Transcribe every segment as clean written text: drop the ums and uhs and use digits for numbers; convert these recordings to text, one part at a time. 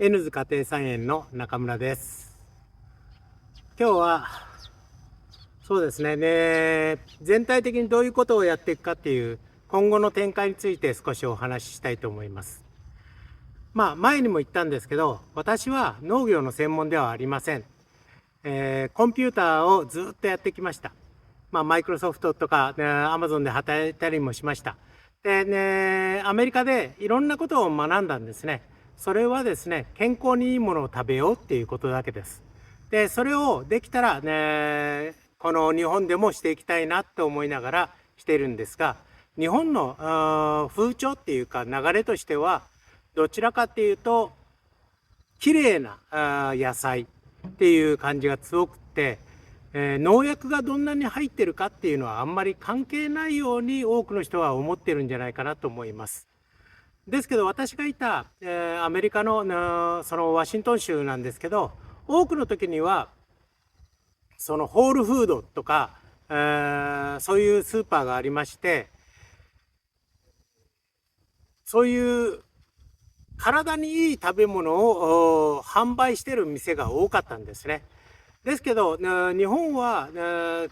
N ズ家庭菜園の中村です。今日はそうですね、全体的にどういうことをやっていくかっていう今後の展開について少しお話ししたいと思います。前にも言ったんですけど、私は農業の専門ではありません。コンピューターをずっとやってきました。マイクロソフトとか、アマゾンで働いたりもしました。でね、アメリカでいろんなことを学んだんですね。それはですね、健康にいいものを食べようっていうことだけです。で、それをできたらね、この日本でもしていきたいなと思いながらしているんですが、日本の風潮っていうか流れとしては、どちらかっていうと、綺麗な野菜っていう感じが強くて、農薬がどんなに入ってるかっていうのはあんまり関係ないように多くの人は思ってるんじゃないかなと思います。ですけど私がいた、アメリカのそのワシントン州なんですけど、多くの時にはそのホールフードとか、そういうスーパーがありまして、そういう体にいい食べ物を販売してる店が多かったんですね。ですけど、日本は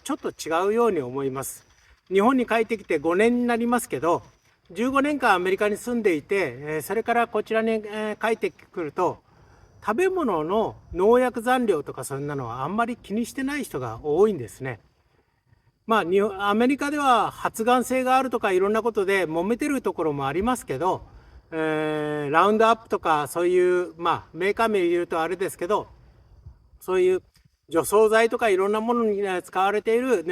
ちょっと違うように思います。日本に帰ってきて5年になりますけど、15年間アメリカに住んでいて、それからこちらに帰ってくると、食べ物の農薬残量とかそんなのはあんまり気にしてない人が多いんですね。アメリカでは発がん性があるとかいろんなことで揉めてるところもありますけど、ラウンドアップとかそういう、メーカー名言うとあれですけど、そういう除草剤とかいろんなものに使われている、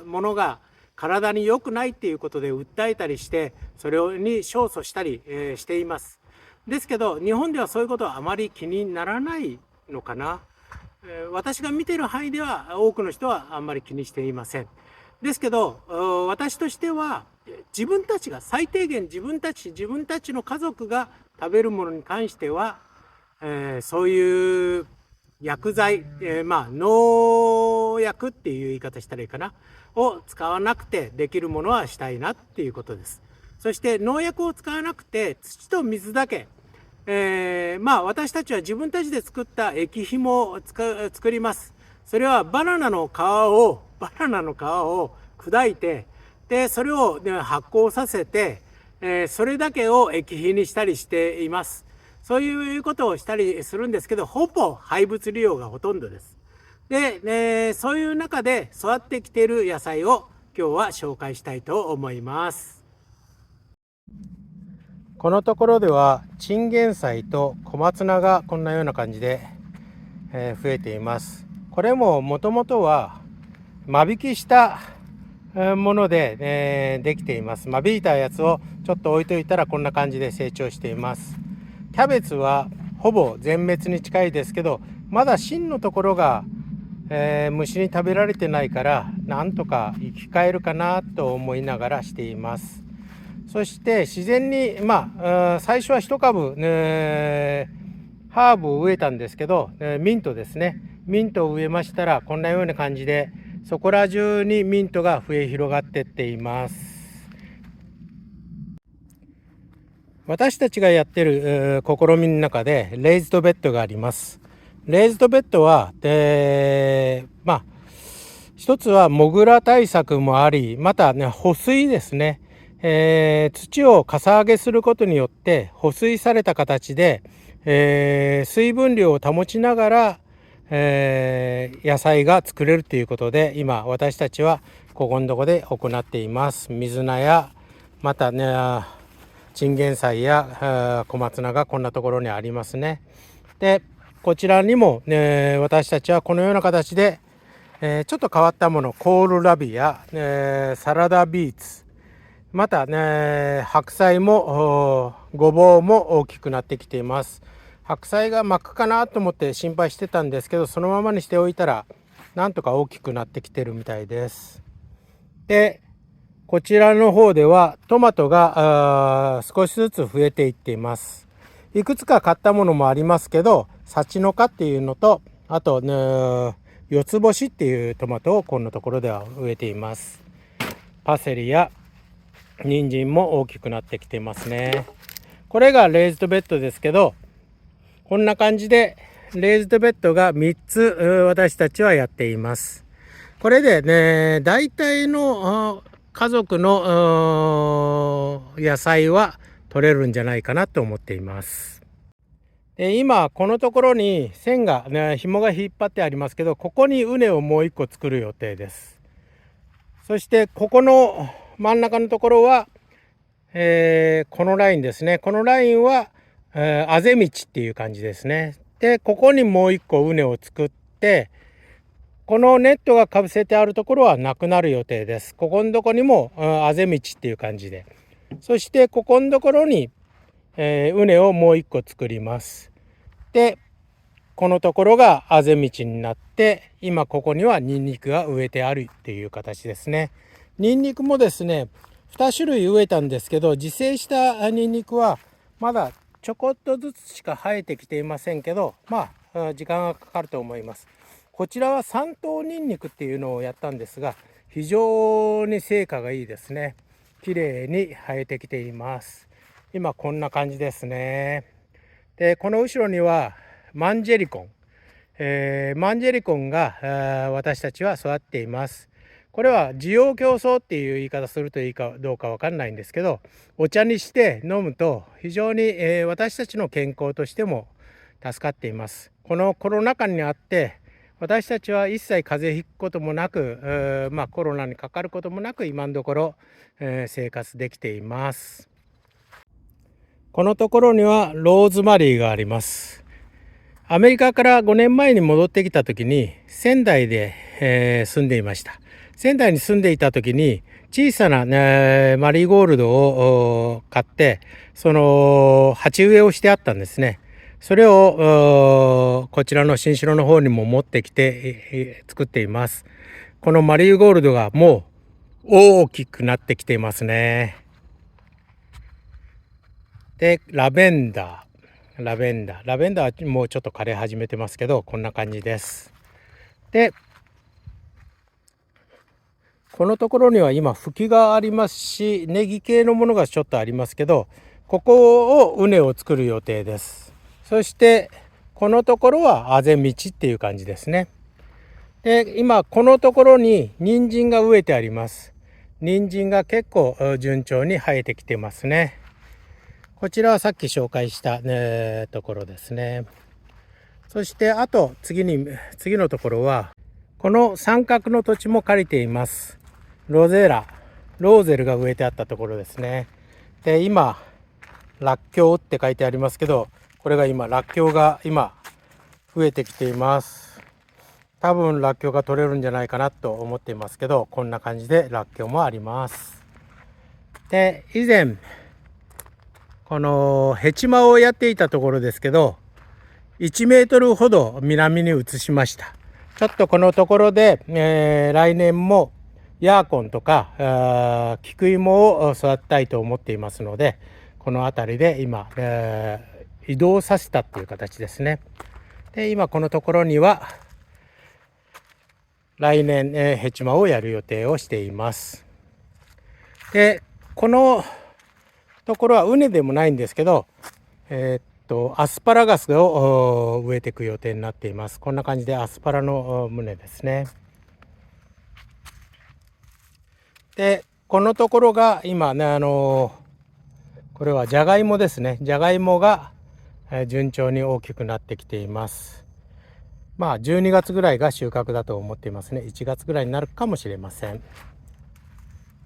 ものが体に良くないっていうことで訴えたりして、それに勝訴したり、しています。ですけど日本ではそういうことはあまり気にならないのかな。私が見ている範囲では多くの人はあんまり気にしていません。ですけど私としては自分たちが最低限自分たちの家族が食べるものに関しては、そういう薬剤、農薬っていう言い方したらいいかなを使わなくてできるものはしたいなっていうことです。そして農薬を使わなくて土と水だけ、私たちは自分たちで作った液肥も作ります。それはバナナの皮を砕いて、でそれを、発酵させて、それだけを液肥にしたりしています。そういうことをしたりするんですけど、ほぼ廃物利用がほとんどです。で、そういう中で育ってきている野菜を今日は紹介したいと思います。このところではチンゲン菜と小松菜がこんなような感じで、増えています。これももともとは間引きしたもので、できています。間引いたやつをちょっと置いといたらこんな感じで成長しています。キャベツはほぼ全滅に近いですけど、まだ芯のところが、虫に食べられてないからなんとか生き返るかなと思いながらしています。そして自然に最初は一株、ハーブを植えたんですけど、ミントですね、ミントを植えましたらこんなような感じでそこら中にミントが増え広がっていっています。私たちがやってる試みの中でレイズドベッドがあります。レイズドベッドは、一つはモグラ対策もあり、またね、保水ですね。土をかさ上げすることによって保水された形で、水分量を保ちながら、野菜が作れるということで、今私たちはここのとこで行っています。水菜やまたね、チンゲン菜や小松菜がこんなところにありますね。でこちらにも、私たちはこのような形で、ちょっと変わったもの、コールラビや、サラダビーツ、またね、白菜もごぼうも大きくなってきています。白菜が巻くかなと思って心配してたんですけど、そのままにしておいたらなんとか大きくなってきてるみたいです。でこちらの方ではトマトが少しずつ増えていっています。いくつか買ったものもありますけど、サチノカっていうのと、あと四つ星っていうトマトをこんなところでは植えています。パセリや人参も大きくなってきていますね。これがレイズドベッドですけど、こんな感じでレイズドベッドが3つ私たちはやっています。これでね、大体の家族の野菜は取れるんじゃないかなと思っています。で今このところに線が、紐が引っ張ってありますけど、ここに畝をもう1個作る予定です。そしてここの真ん中のところは、このラインですね。このラインは、あぜ道っていう感じですね。でここにもう1個畝を作って、このネットがかぶせてあるところはなくなる予定です。ここのところにもあぜ道っていう感じで、そしてここのところに畝をもう1個作ります。でこのところがあぜ道になって、今ここにはニンニクが植えてあるっていう形ですね。ニンニクもですね、2種類植えたんですけど、自生したニンニクはまだちょこっとずつしか生えてきていませんけど、時間がかかると思います。こちらは三等ニンニクっていうのをやったんですが、非常に成果がいいですね。綺麗に生えてきています。今こんな感じですね。でこの後ろにはマンジェリコン、マンジェリコンが私たちは育っています。これは需要競争っていう言い方するといいかどうかわかんないんですけど、お茶にして飲むと非常に、私たちの健康としても助かっています。このコロナ禍にあって私たちは一切風邪ひくこともなく、コロナにかかることもなく今のところ、生活できています。このところにはローズマリーがあります。アメリカから5年前に戻ってきた時に仙台で、住んでいました。仙台に住んでいた時に小さな、マリーゴールドを買って、その鉢植えをしてあったんですね。それをこちらの新城の方にも持ってきて、作っています。このマリーゴールドがもう大きくなってきていますね。でラベンダーはもうちょっと枯れ始めてますけど、こんな感じです。でこのところには今茎がありますし、ネギ系のものがちょっとありますけど、ここを畝を作る予定です。そしてこのところはあぜ道っていう感じですね。で今このところに人参が植えてあります。人参が結構順調に生えてきてますね。こちらはさっき紹介した、ところですね。そしてあと次のところはこの三角の土地も借りています。ローゼルが植えてあったところですね。で今ラッキョウって書いてありますけど、これが今ラッキョウが今増えてきています。多分ラッキョウが取れるんじゃないかなと思っていますけど、こんな感じでラッキョウもあります。で以前このヘチマをやっていたところですけど、1メートルほど南に移しました。ちょっとこのところで、来年もヤーコンとか菊芋を育てたいと思っていますので、この辺りで今、移動させたっていう形ですね。で今このところには来年、ヘチマをやる予定をしています。でこのところは畝でもないんですけど、アスパラガスを植えていく予定になっています。こんな感じでアスパラの畝ですね。でこのところが今ね、これはじゃがいもですね。じゃがいもが順調に大きくなってきています。12月ぐらいが収穫だと思っていますね。1月ぐらいになるかもしれません。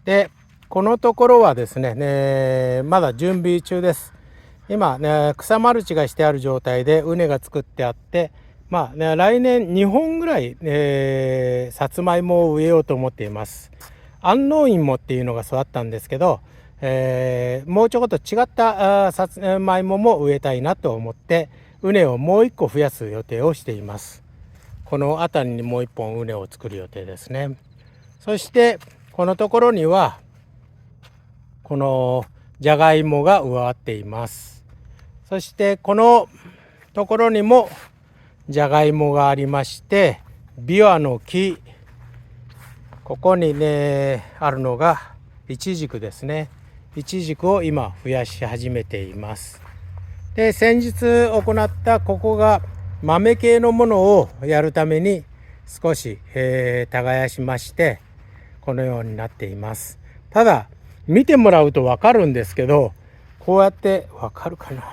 でこのところはですね、まだ準備中です。今、草マルチがしてある状態で畝が作ってあって、来年2本ぐらい、さつまいもを植えようと思っています。安納芋っていうのが育ったんですけど、もうちょっと違ったさつまいもも植えたいなと思って畝をもう1個増やす予定をしています。この辺りにもう1本畝を作る予定ですね。そしてこのところにはこのじゃがいもが植わっています。そしてこのところにもじゃがいもがありまして、ビワの木、ここにねあるのがイチジクですね。イチジクを今増やし始めています。で、先日行ったここが豆系のものをやるために少し、耕しまして、このようになっています。ただ見てもらうと分かるんですけど、こうやって分かるかな、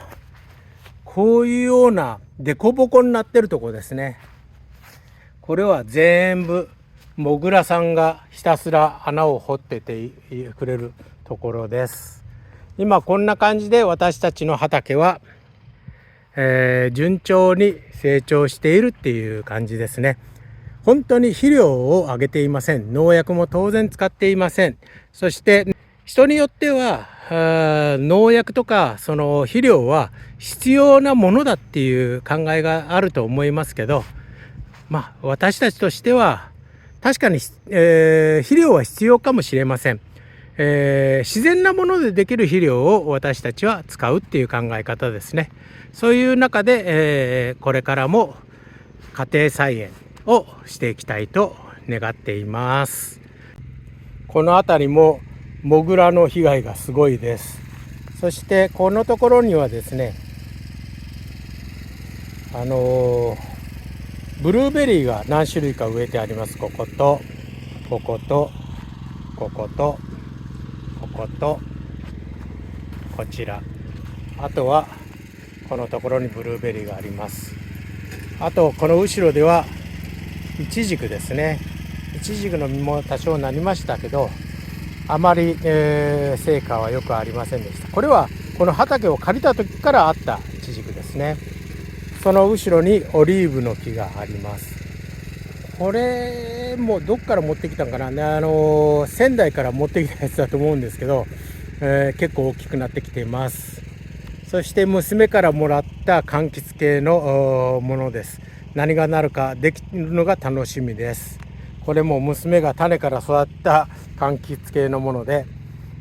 こういうような凸凹になってるところですね。これは全部モグラさんがひたすら穴を掘っててくれるところです。今こんな感じで私たちの畑は、順調に成長しているっていう感じですね。本当に肥料をあげていません。農薬も当然使っていません。そして人によっては農薬とかその肥料は必要なものだっていう考えがあると思いますけど、私たちとしては確かに、肥料は必要かもしれません。自然なものでできる肥料を私たちは使うっていう考え方ですね。そういう中で、これからも家庭菜園をしていきたいと願っています。この辺りもモグラの被害がすごいです。そしてこのところにはですね、ブルーベリーが何種類か植えてあります。こことこことこことこことこちら、あとはこのところにブルーベリーがあります。あとこの後ろではイチジクですね。イチジクの実も多少なりましたけど、あまり、成果はよくありませんでした。これはこの畑を借りた時からあったイチジクですね。その後ろにオリーブの木があります。これもどっから持ってきたんかな、仙台から持ってきたやつだと思うんですけど、結構大きくなってきています。そして娘からもらった柑橘系のものです。何がなるかできるのが楽しみです。これも娘が種から育った柑橘系のもので、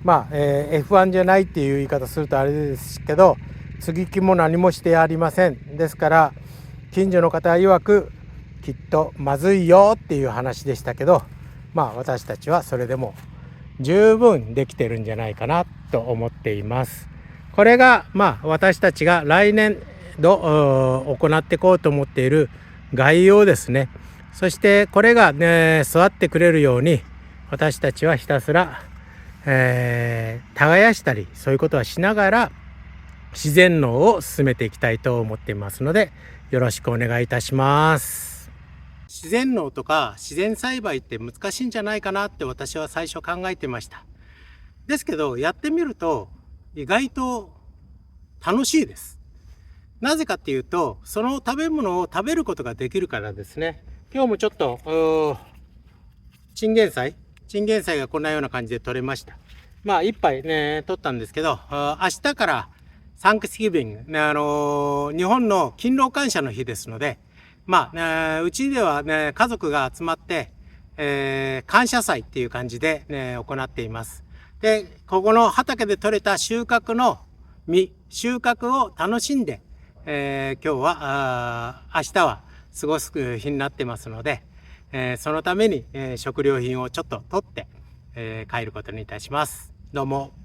F1 じゃないっていう言い方するとあれですけど、接ぎ木も何もしてありません。ですから近所の方曰くきっとまずいよっていう話でしたけど、私たちはそれでも十分できてるんじゃないかなと思っています。これが私たちが来年度行っていこうと思っている概要ですね。そしてこれが、育ってくれるように私たちはひたすら、耕したりそういうことはしながら自然農を進めていきたいと思っていますので、よろしくお願いいたします。自然農とか自然栽培って難しいんじゃないかなって私は最初考えてました。ですけどやってみると意外と楽しいです。なぜかっていうと、その食べ物を食べることができるからですね。今日もちょっとチンゲン菜がこんなような感じで取れました。一杯ね取ったんですけど、明日からサンクスギビング、日本の勤労感謝の日ですので、うちではね家族が集まって、感謝祭っていう感じで、行っています。で、ここの畑で採れた収穫の収穫を楽しんで、今日は明日は過ごす日になってますので、そのために、食料品をちょっと取って、帰ることにいたします。どうも。